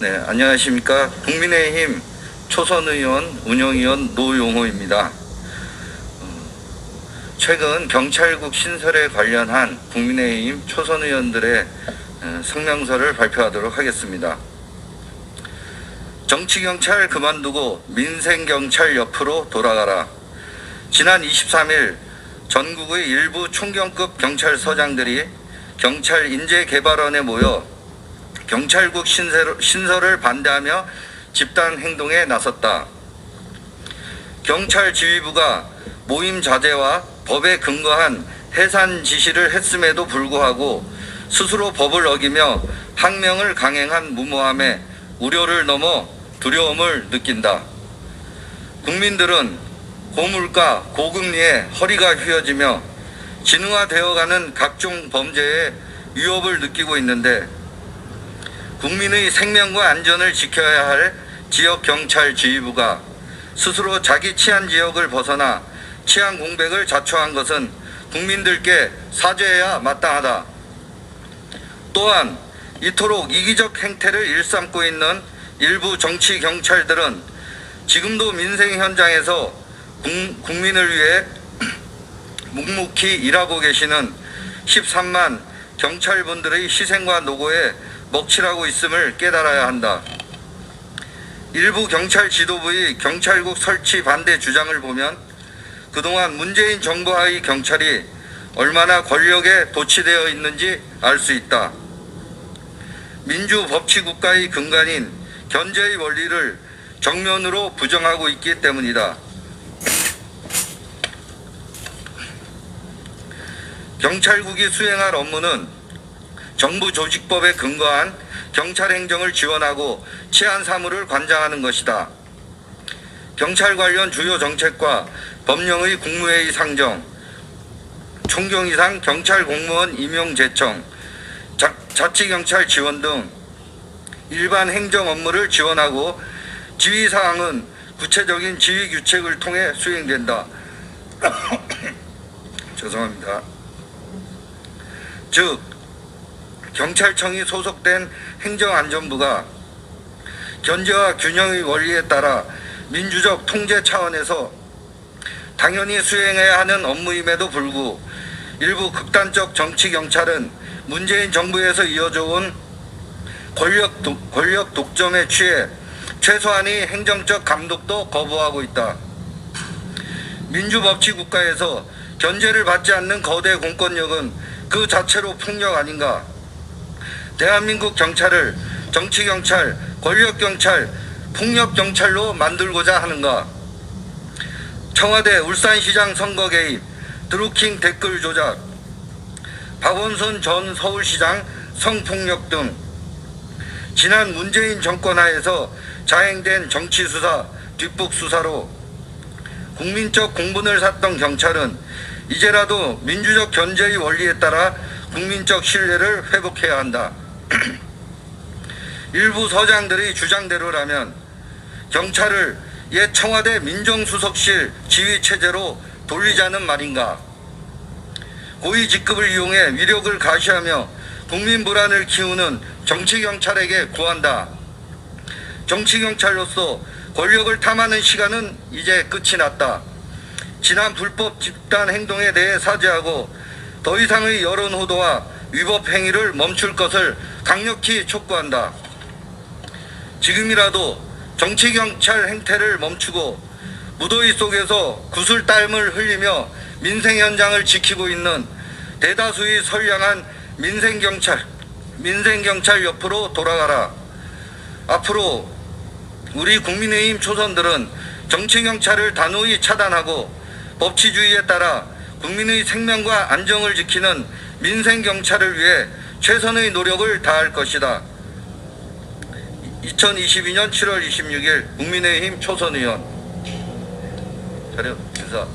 네, 안녕하십니까. 국민의힘 초선의원, 운영위원 노용호입니다. 최근 경찰국 신설에 관련한 국민의힘 초선의원들의 성명서를 발표하도록 하겠습니다. 정치경찰 그만두고 민생경찰 옆으로 돌아가라. 지난 23일 전국의 일부 총경급 경찰서장들이 경찰 인재개발원에 모여 경찰국 신설을 반대하며 집단 행동에 나섰다. 경찰 지휘부가 모임 자제와 법에 근거한 해산 지시를 했음에도 불구하고 스스로 법을 어기며 항명을 강행한 무모함에 우려를 넘어 두려움을 느낀다. 국민들은 고물가, 고금리에 허리가 휘어지며 진흥화되어가는 각종 범죄에 위협을 느끼고 있는데 국민의 생명과 안전을 지켜야 할 지역경찰 지휘부가 스스로 자기 치안 지역을 벗어나 치안 공백을 자초한 것은 국민들께 사죄해야 마땅하다. 또한 이토록 이기적 행태를 일삼고 있는 일부 정치 경찰들은 지금도 민생 현장에서 국민을 위해 묵묵히 일하고 계시는 13만 경찰분들의 희생과 노고에 먹칠하고 있음을 깨달아야 한다. 일부 경찰 지도부의 경찰국 설치 반대 주장을 보면 그동안 문재인 정부하의 경찰이 얼마나 권력에 도취되어 있는지 알 수 있다. 민주법치국가의 근간인 견제의 원리를 정면으로 부정하고 있기 때문이다. 경찰국이 수행할 업무는 정부 조직법에 근거한 경찰 행정을 지원하고 치안 사무를 관장하는 것이다. 경찰 관련 주요 정책과 법령의 국무회의 상정, 총경 이상 경찰 공무원 임용 제청, 자치경찰 지원 등 일반 행정 업무를 지원하고 지휘사항은 구체적인 지휘 규칙을 통해 수행된다. 죄송합니다. 즉 경찰청이 소속된 행정안전부가 견제와 균형의 원리에 따라 민주적 통제 차원에서 당연히 수행해야 하는 업무임에도 불구하고 일부 극단적 정치경찰은 문재인 정부에서 이어져 온 권력 독점에 취해 최소한의 행정적 감독도 거부하고 있다. 민주법치국가에서 견제를 받지 않는 거대 공권력은 그 자체로 폭력 아닌가? 대한민국 경찰을 정치경찰, 권력경찰, 폭력경찰로 만들고자 하는가? 청와대 울산시장 선거 개입, 드루킹 댓글 조작, 박원순 전 서울시장 성폭력 등 지난 문재인 정권 하에서 자행된 정치수사, 뒷북수사로 국민적 공분을 샀던 경찰은 이제라도 민주적 견제의 원리에 따라 국민적 신뢰를 회복해야 한다. 일부 서장들의 주장대로라면 경찰을 옛 청와대 민정수석실 지휘체제로 돌리자는 말인가? 고위 직급을 이용해 위력을 가시하며 국민 불안을 키우는 정치경찰에게 구한다. 정치경찰로서 권력을 탐하는 시간은 이제 끝이 났다. 지난 불법 집단 행동에 대해 사죄하고 더 이상의 여론 호도와 위법 행위를 멈출 것을 강력히 촉구한다. 지금이라도 정치경찰 행태를 멈추고 무더위 속에서 구슬땀을 흘리며 민생 현장을 지키고 있는 대다수의 선량한 민생경찰 옆으로 돌아가라. 앞으로 우리 국민의힘 초선들은 정치경찰을 단호히 차단하고 법치주의에 따라 국민의 생명과 안정을 지키는 민생경찰을 위해 최선의 노력을 다할 것이다. 2022년 7월 26일 국민의힘 초선의원 자료 인사.